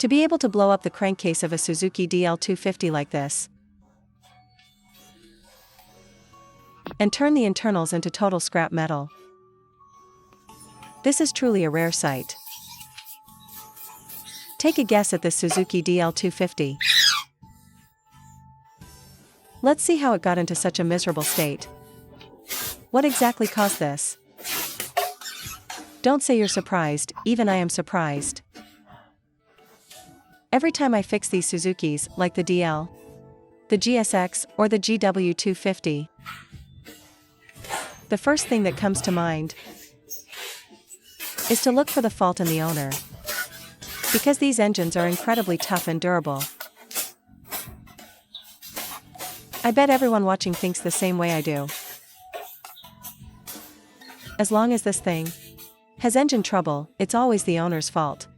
To be able to blow up the crankcase of a Suzuki DL250 like this, and turn the internals into total scrap metal. This is truly a rare sight. Take a guess at this Suzuki DL250. Let's see how it got into such a miserable state. What exactly caused this? Don't say you're surprised, even I am surprised. Every time I fix these Suzukis, like the DL, the GSX, or the GW250, the first thing that comes to mind is to look for the fault in the owner. Because these engines are incredibly tough and durable. I bet everyone watching thinks the same way I do. As long as this thing has engine trouble, it's always the owner's fault.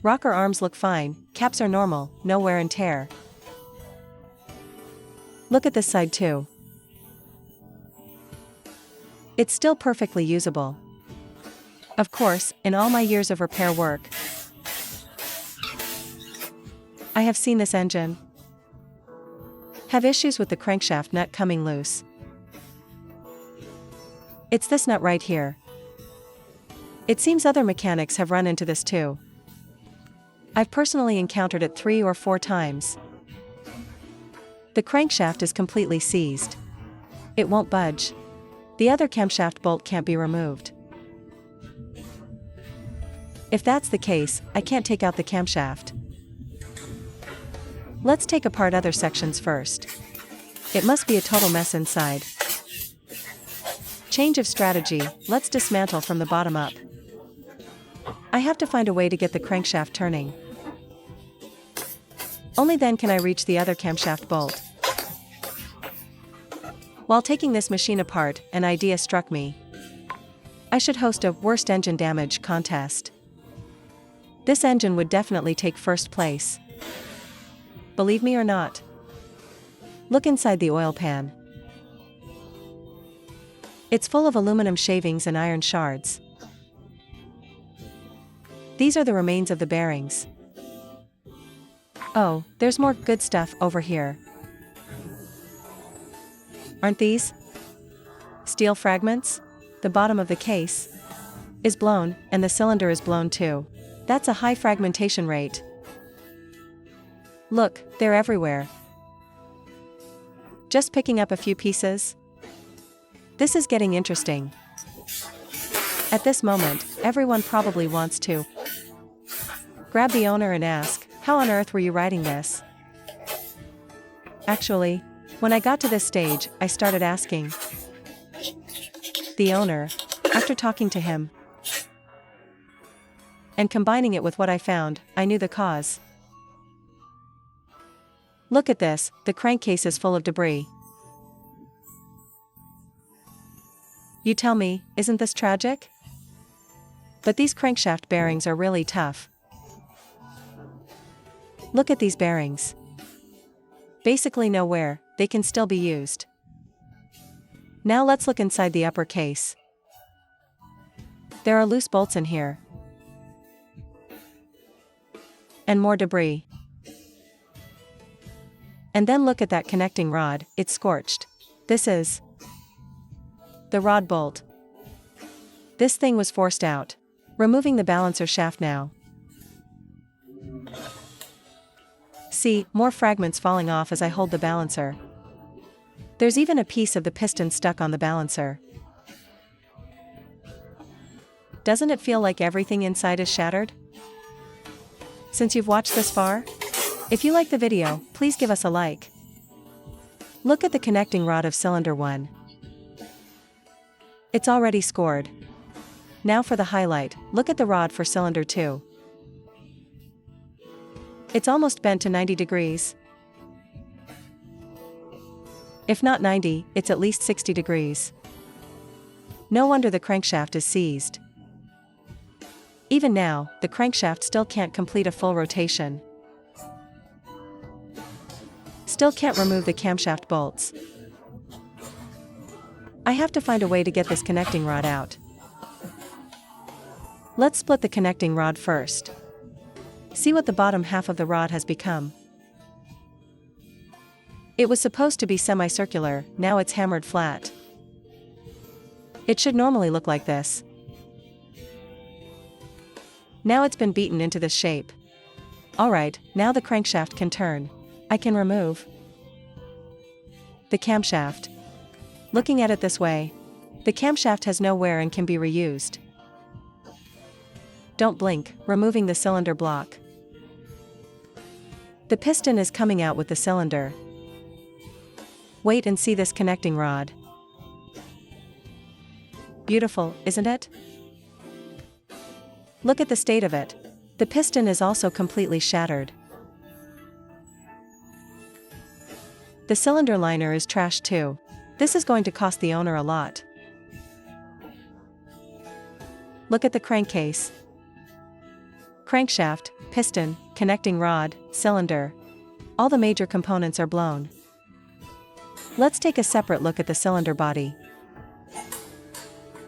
Rocker arms look fine, caps are normal, no wear and tear. Look at this side too. It's still perfectly usable. Of course, in all my years of repair work, I have seen this engine have issues with the crankshaft nut coming loose. It's this nut right here. It seems other mechanics have run into this too. I've personally encountered it 3 or 4 times. The crankshaft is completely seized. It won't budge. The other camshaft bolt can't be removed. If that's the case, I can't take out the camshaft. Let's take apart other sections first. It must be a total mess inside. Change of strategy, let's dismantle from the bottom up. I have to find a way to get the crankshaft turning. Only then can I reach the other camshaft bolt. While taking this machine apart, an idea struck me. I should host a worst engine damage contest. This engine would definitely take first place. Believe me or not? Look inside the oil pan. It's full of aluminum shavings and iron shards. These are the remains of the bearings. Oh, there's more good stuff over here. Aren't these steel fragments? The bottom of the case is blown, and the cylinder is blown too. That's a high fragmentation rate. Look, they're everywhere. Just picking up a few pieces. This is getting interesting. At this moment, everyone probably wants to grab the owner and ask, how on earth were you riding this? Actually, when I got to this stage, I started asking the owner, after talking to him and combining it with what I found, I knew the cause. Look at this, the crankcase is full of debris. You tell me, isn't this tragic? But these crankshaft bearings are really tough. Look at these bearings. Basically no wear, they can still be used. Now let's look inside the upper case. There are loose bolts in here. And more debris. And then look at that connecting rod, it's scorched. This is the rod bolt. This thing was forced out. Removing the balancer shaft now. See, more fragments falling off as I hold the balancer. There's even a piece of the piston stuck on the balancer. Doesn't it feel like everything inside is shattered? Since you've watched this far, if you like the video, please give us a like. Look at the connecting rod of cylinder 1. It's already scored. Now for the highlight, look at the rod for cylinder 2. It's almost bent to 90 degrees. If not 90, it's at least 60 degrees. No wonder the crankshaft is seized. Even now, the crankshaft still can't complete a full rotation. Still can't remove the camshaft bolts. I have to find a way to get this connecting rod out. Let's split the connecting rod first. See what the bottom half of the rod has become. It was supposed to be semicircular, now it's hammered flat. It should normally look like this. Now it's been beaten into this shape. Alright, now the crankshaft can turn. I can remove the camshaft. Looking at it this way, the camshaft has no wear and can be reused. Don't blink, removing the cylinder block. The piston is coming out with the cylinder. Wait and see this connecting rod. Beautiful, isn't it? Look at the state of it. The piston is also completely shattered. The cylinder liner is trashed too. This is going to cost the owner a lot. Look at the crankcase. Crankshaft, piston, connecting rod, cylinder. All the major components are blown. Let's take a separate look at the cylinder body.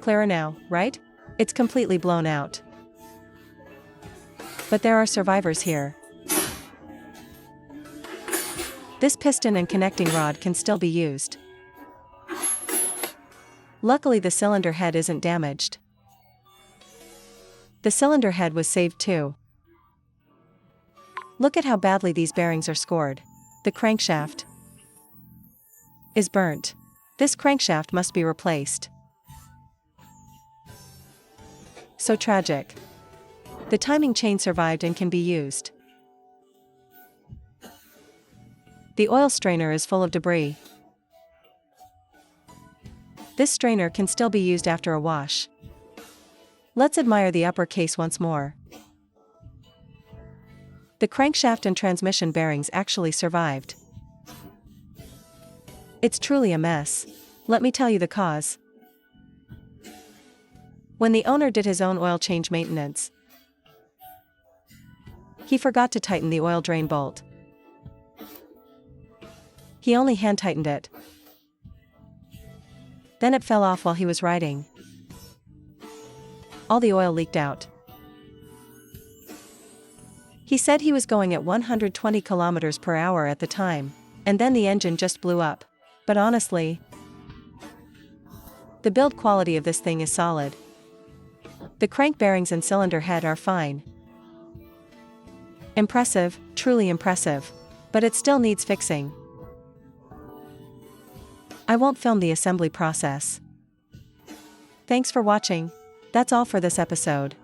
Clearer now, right? It's completely blown out. But there are survivors here. This piston and connecting rod can still be used. Luckily the cylinder head isn't damaged. The cylinder head was saved too. Look at how badly these bearings are scored. The crankshaft is burnt. This crankshaft must be replaced. So tragic. The timing chain survived and can be used. The oil strainer is full of debris. This strainer can still be used after a wash. Let's admire the upper case once more. The crankshaft and transmission bearings actually survived. It's truly a mess. Let me tell you the cause. When the owner did his own oil change maintenance, he forgot to tighten the oil drain bolt. He only hand tightened it. Then it fell off while he was riding. All the oil leaked out. He said he was going at 120 kilometers per hour at the time, and then the engine just blew up. But honestly, the build quality of this thing is solid. The crank bearings and cylinder head are fine. Impressive, truly impressive. But it still needs fixing. I won't film the assembly process. Thanks for watching. That's all for this episode.